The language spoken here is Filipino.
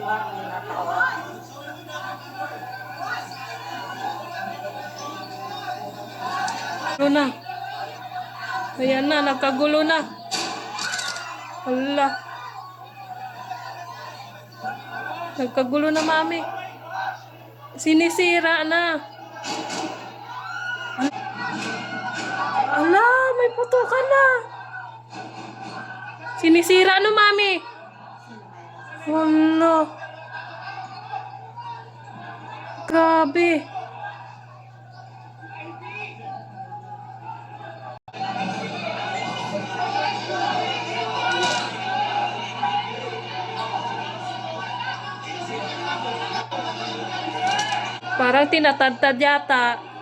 Gulo na. Ayan na, nagkagulo na. Hala. Nagkagulo na, mami. Sinisira na. Hala, may putukan na. Sinisira no, mami. Hala. Grabe. Parang tinatadtad yata.